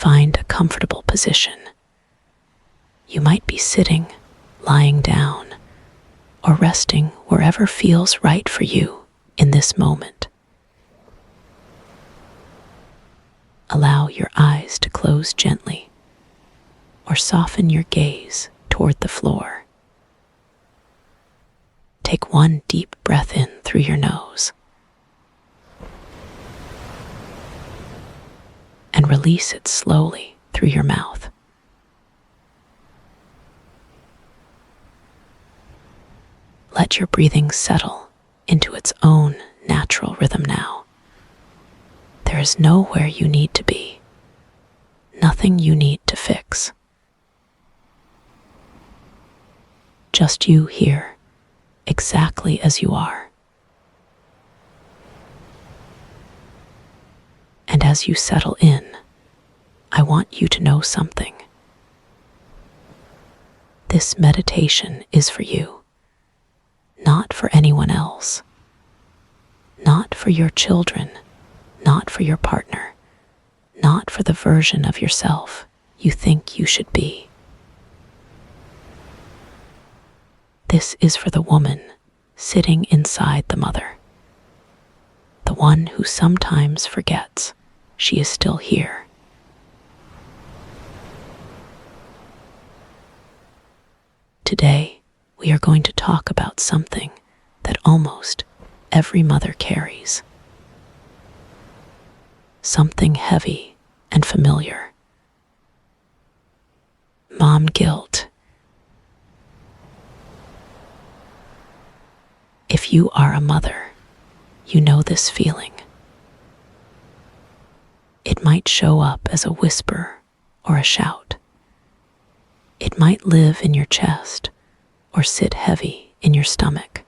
Find a comfortable position. You might be sitting, lying down, or resting wherever feels right for you in this moment. Allow your eyes to close gently, or soften your gaze toward the floor. Take one deep breath in through your nose and release it slowly through your mouth. Let your breathing settle into its own natural rhythm now. There is nowhere you need to be, nothing you need to fix. Just you here, exactly as you are. And as you settle in, I want you to know something. This meditation is for you, not for anyone else, not for your children, not for your partner, not for the version of yourself you think you should be. This is for the woman sitting inside the mother, the one who sometimes forgets she is still here. Today, we are going to talk about something that almost every mother carries. Something heavy and familiar. Mom guilt. If you are a mother, you know this feeling. It might show up as a whisper or a shout. It might live in your chest or sit heavy in your stomach.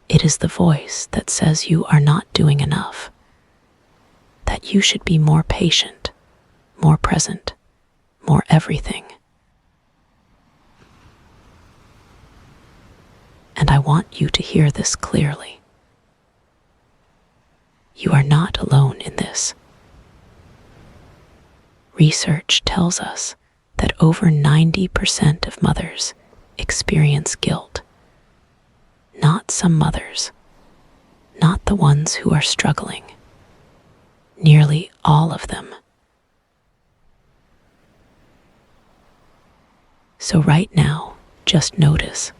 It is the voice that says you are not doing enough, that you should be more patient, more present, more everything. And I want you to hear this clearly. You are not alone in this. Research tells us that over 90% of mothers experience guilt. Not some mothers, not the ones who are struggling. Nearly all of them. So right now, just notice.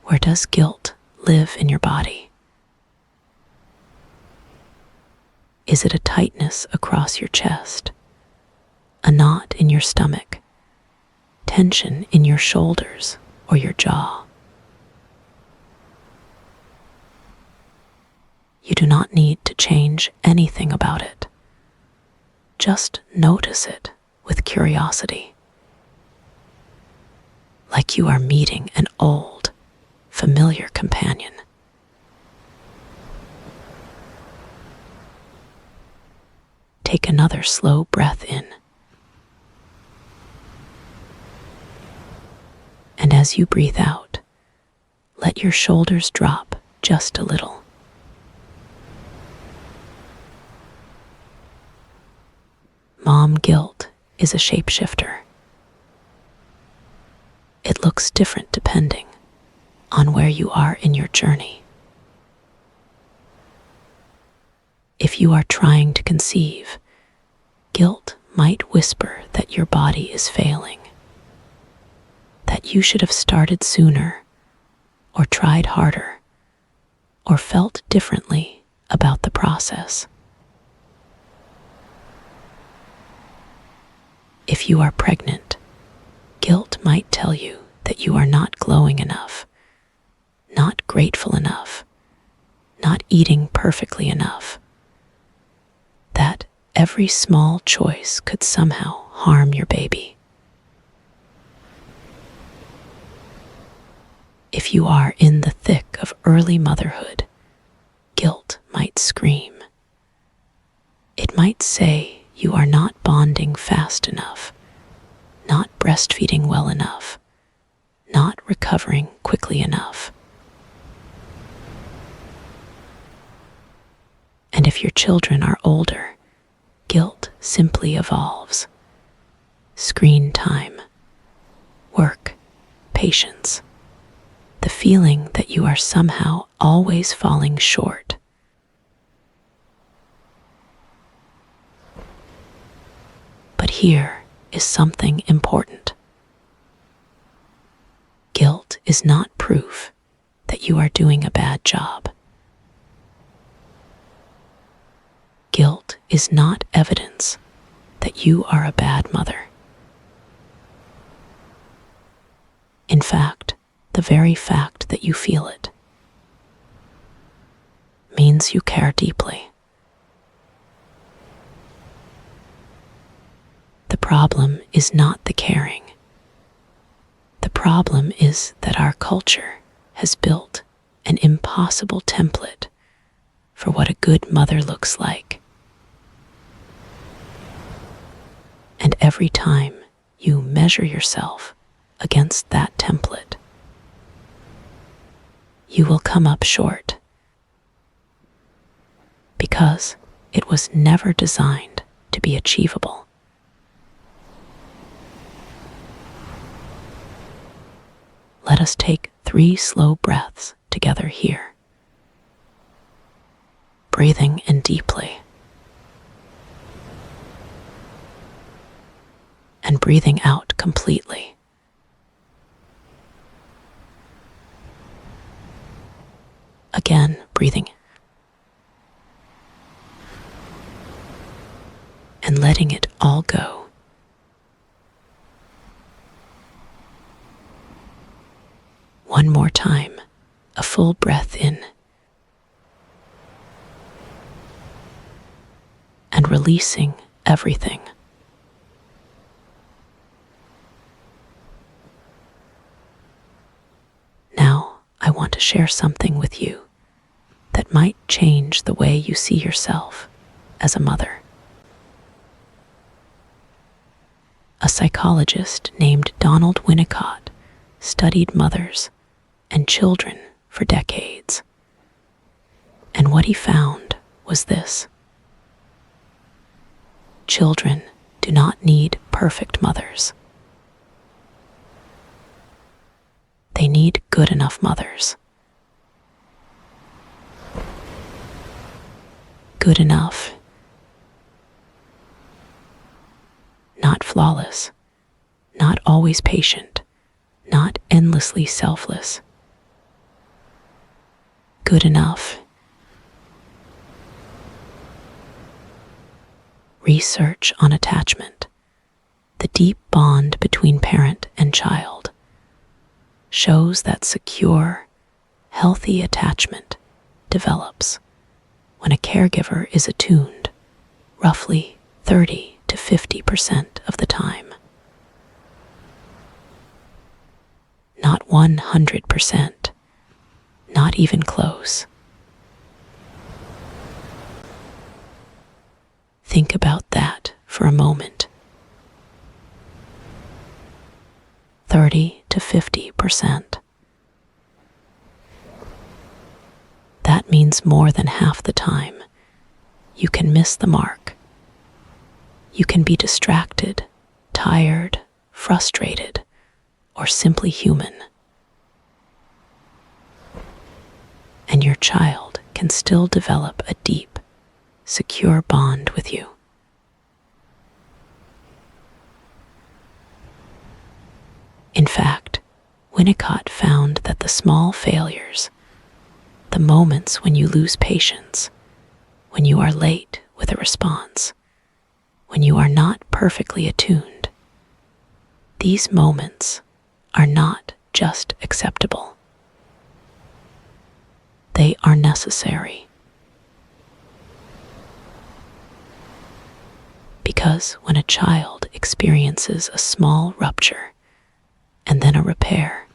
Where does guilt live in your body? Is it a tightness across your chest? A knot in your stomach? Tension in your shoulders or your jaw? You do not need to change anything about it. Just notice it with curiosity. Like you are meeting an old, familiar companion. Take another slow breath in. And as you breathe out, let your shoulders drop just a little. Mom guilt is a shapeshifter. It looks different depending on where you are in your journey. If you are trying to conceive, guilt might whisper that your body is failing, that you should have started sooner, or tried harder, or felt differently about the process. If you are pregnant, guilt might tell you that you are not glowing enough, not grateful enough, not eating perfectly enough, that every small choice could somehow harm your baby. If you are in the thick of early motherhood, guilt might scream. It might say you are not bonding fast enough, not breastfeeding well enough, not recovering quickly enough. And if your children are older, guilt simply evolves. Screen time, work, patience, the feeling that you are somehow always falling short. But here is something important. Guilt is not proof that you are doing a bad job. Guilt is not evidence that you are a bad mother. In fact, the very fact that you feel it means you care deeply. The problem is not the caring. The problem is that our culture has built an impossible template for what a good mother looks like. And every time you measure yourself against that template, you will come up short, because it was never designed to be achievable. Let us take 3 slow breaths together here. Breathing in deeply. And breathing out completely. Again, breathing. And letting it all go. One more time, a full breath in. And releasing everything. Now, I want to share something with you that might change the way you see yourself as a mother. A psychologist named Donald Winnicott studied mothers and children for decades. And what he found was this: children do not need perfect mothers. They need good enough mothers. Good enough. Not flawless, not always patient, not endlessly selfless. Good enough. Research on attachment, the deep bond between parent and child, shows that secure, healthy attachment develops when a caregiver is attuned roughly 30 to 50% of the time. Not 100%, not even close. Think about that for a moment. 30 to 50%. That means more than half the time you can miss the mark. You can be distracted, tired, frustrated, or simply human. And your child can still develop a deep, secure bond with you. In fact, Winnicott found that the small failures, the moments when you lose patience, when you are late with a response, when you are not perfectly attuned, these moments are not just acceptable. They are necessary. Because when a child experiences a small rupture and then a repair,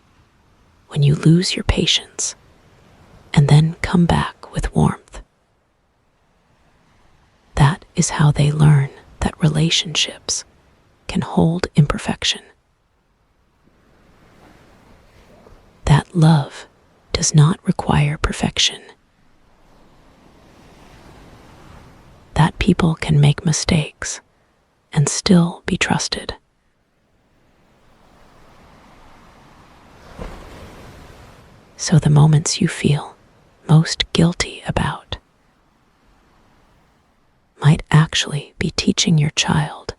when you lose your patience and then come back with warmth, that is how they learn that relationships can hold imperfection. That love does not require perfection. people can make mistakes and still be trusted. So the moments you feel most guilty about might actually be teaching your child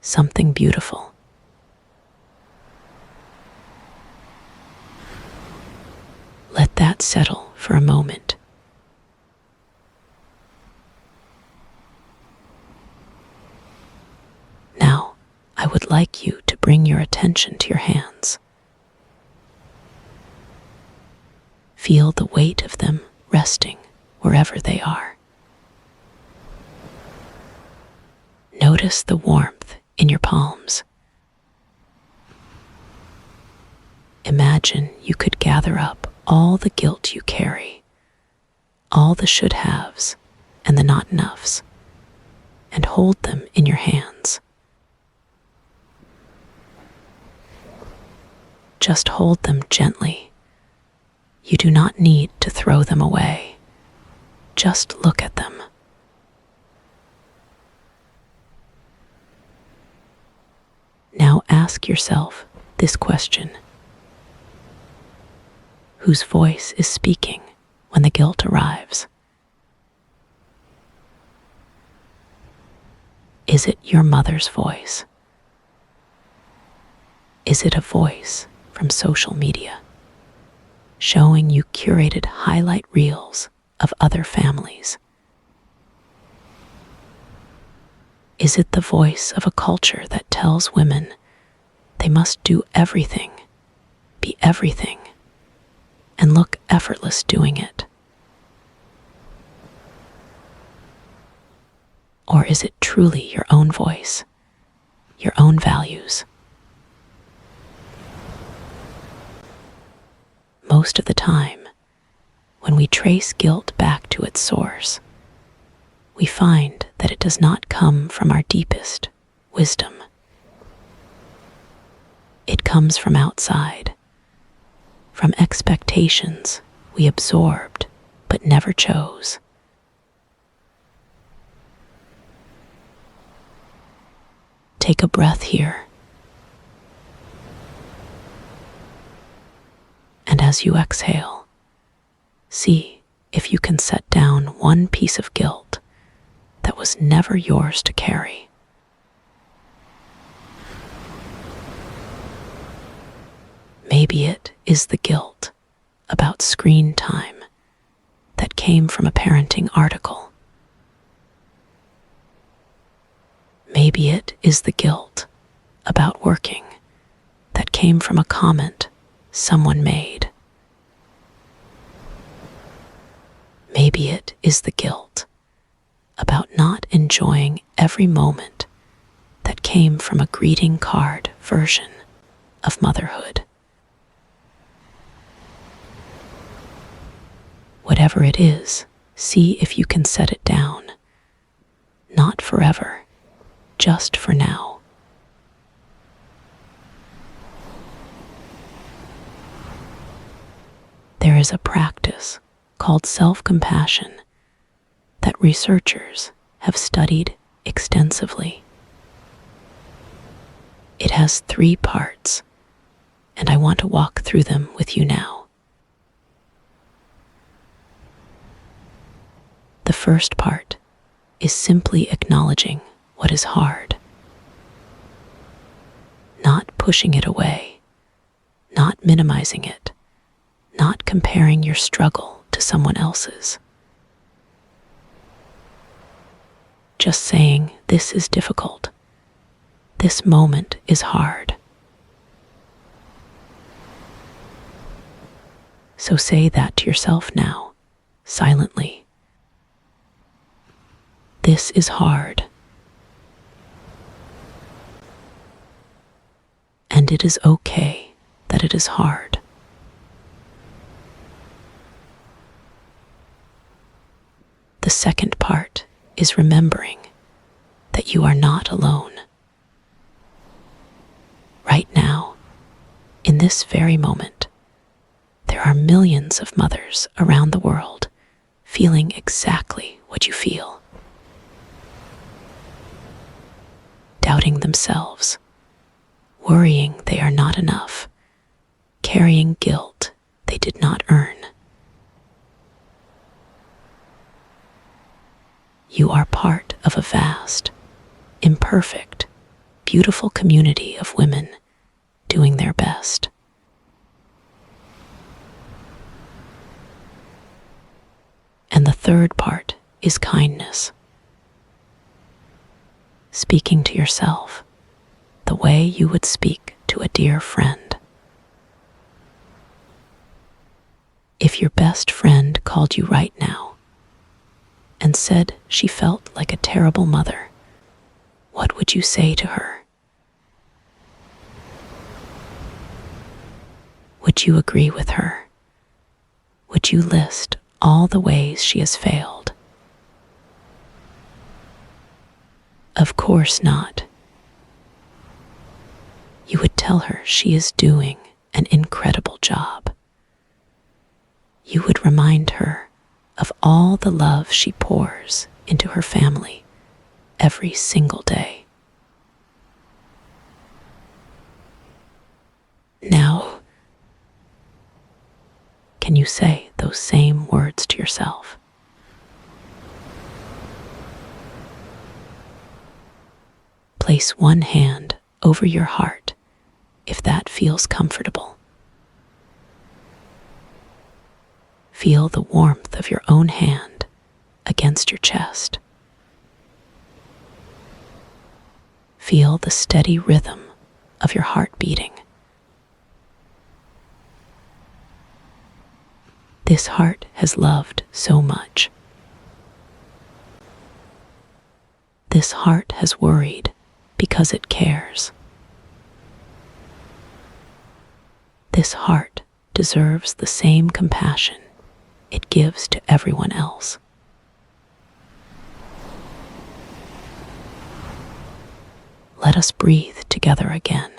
something beautiful. Let that settle for a moment. Now, I would like you to bring your attention to your hands. Feel the weight of them resting wherever they are. Notice the warmth in your palms. Imagine you could gather up all the guilt you carry, all the should-haves and the not-enoughs, and hold them in your hands. Just hold them gently. You do not need to throw them away. Just look at them. Now ask yourself this question. Whose voice is speaking when the guilt arrives? Is it your mother's voice? Is it a voice from social media, showing you curated highlight reels of other families? Is it the voice of a culture that tells women they must do everything, be everything, and look effortless doing it? Or is it truly your own voice, your own values? Most of the time, when we trace guilt back to its source, we find that it does not come from our deepest wisdom. It comes from outside, from expectations we absorbed but never chose. Take a breath here. And as you exhale, see if you can set down one piece of guilt that was never yours to carry. Maybe it is the guilt about screen time that came from a parenting article. Maybe it is the guilt about working that came from a comment someone made. Maybe it is the guilt about not enjoying every moment that came from a greeting card version of motherhood. Whatever it is, see if you can set it down. Not forever, just for now. There is a practice called self-compassion that researchers have studied extensively. It has 3 parts, and I want to walk through them with you now. The first part is simply acknowledging what is hard, not pushing it away, not minimizing it, not comparing your struggle to someone else's. Just saying, this is difficult. This moment is hard. So say that to yourself now, silently. This is hard. And it is okay that it is hard. The second part is remembering that you are not alone. Right now, in this very moment, there are millions of mothers around the world feeling exactly what you feel. doubting themselves, worrying they are not enough, carrying guilt they did not earn. You are part of a vast, imperfect, beautiful community of women doing their best. And the third part is kindness. Speaking to yourself the way you would speak to a dear friend. If your best friend called you right now and said she felt like a terrible mother, what would you say to her? Would you agree with her? Would you list all the ways she has failed? Of course not. You would tell her she is doing an incredible job. You would remind her of all the love she pours into her family every single day. Now, can you say those same words to yourself? Place one hand over your heart if that feels comfortable. Feel the warmth of your own hand against your chest. Feel the steady rhythm of your heart beating. This heart has loved so much. This heart has worried because it cares. This heart deserves the same compassion it gives to everyone else. Let us breathe together again,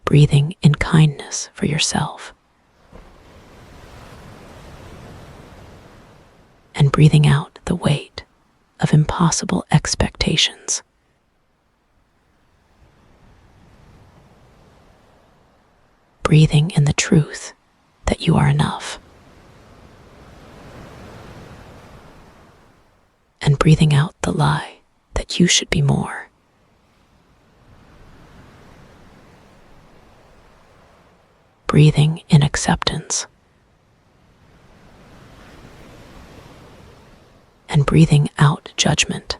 breathing in kindness for yourself, and breathing out the weight of impossible expectations. Breathing in the truth that you are enough. And breathing out the lie that you should be more. Breathing in acceptance. And breathing out judgment.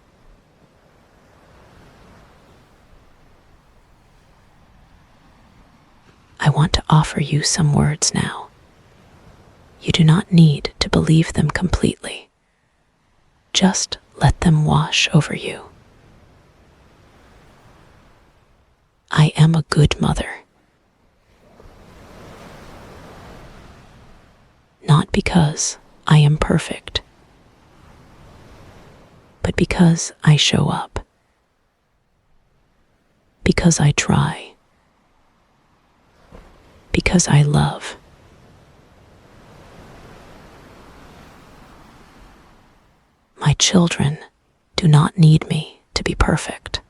I want to offer you some words now. You do not need to believe them completely. Just let them wash over you. I am a good mother. Not because I am perfect, but because I show up. Because I try. Because I love. My children do not need me to be perfect.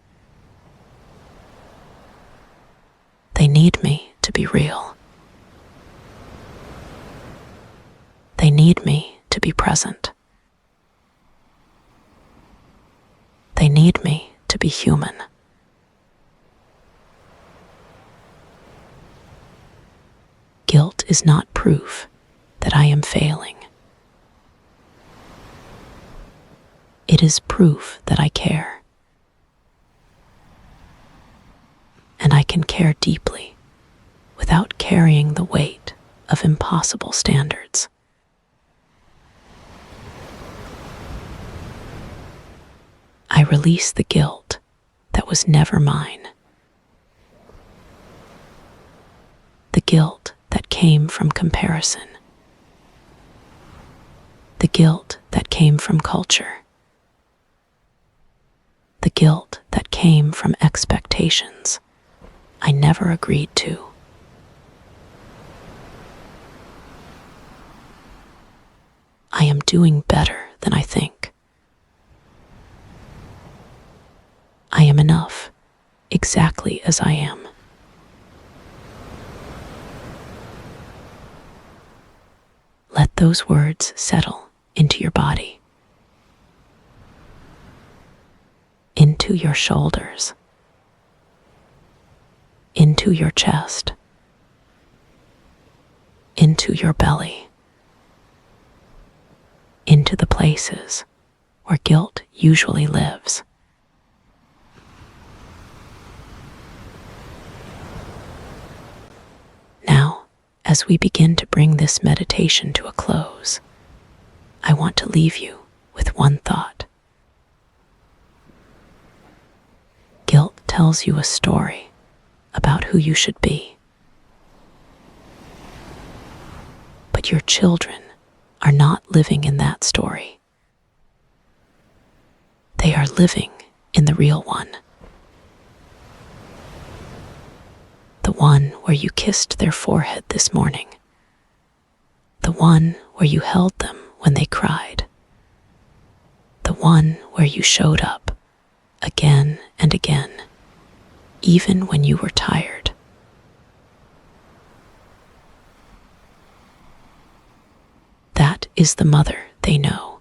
They need me to be real. They need me to be present. They need me to be human. Guilt is not proof that I am failing. It is proof that I care. And I can care deeply without carrying the weight of impossible standards. I release the guilt that was never mine. The guilt that came from comparison. The guilt that came from culture. The guilt that came from expectations I never agreed to. I am doing better than I think. I am enough, exactly as I am. Let those words settle into your body, into your shoulders, into your chest, into your belly, into the places where guilt usually lives. Now, as we begin to bring this meditation to a close, I want to leave you with one thought. Guilt tells you a story about who you should be. But your children are not living in that story. They are living in the real one. The one where you kissed their forehead this morning. The one where you held them when they cried. The one where you showed up again and again, even when you were tired. That is the mother they know.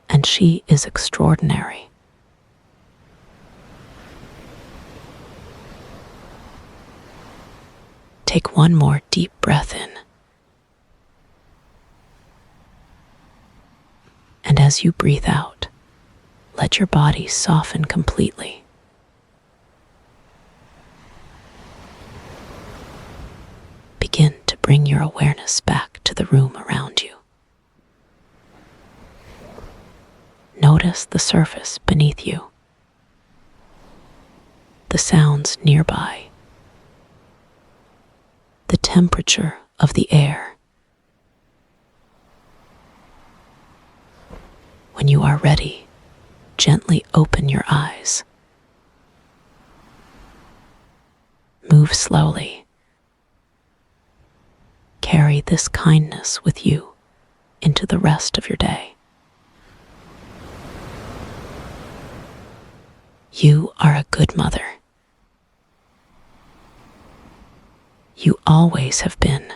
And she is extraordinary. Take one more deep breath in. And as you breathe out, let your body soften completely. Begin to bring your awareness back to the room around you. Notice the surface beneath you, the sounds nearby, the temperature of the air. When you are ready, gently open your eyes. Move slowly. Carry this kindness with you into the rest of your day. You are a good mother. You always have been.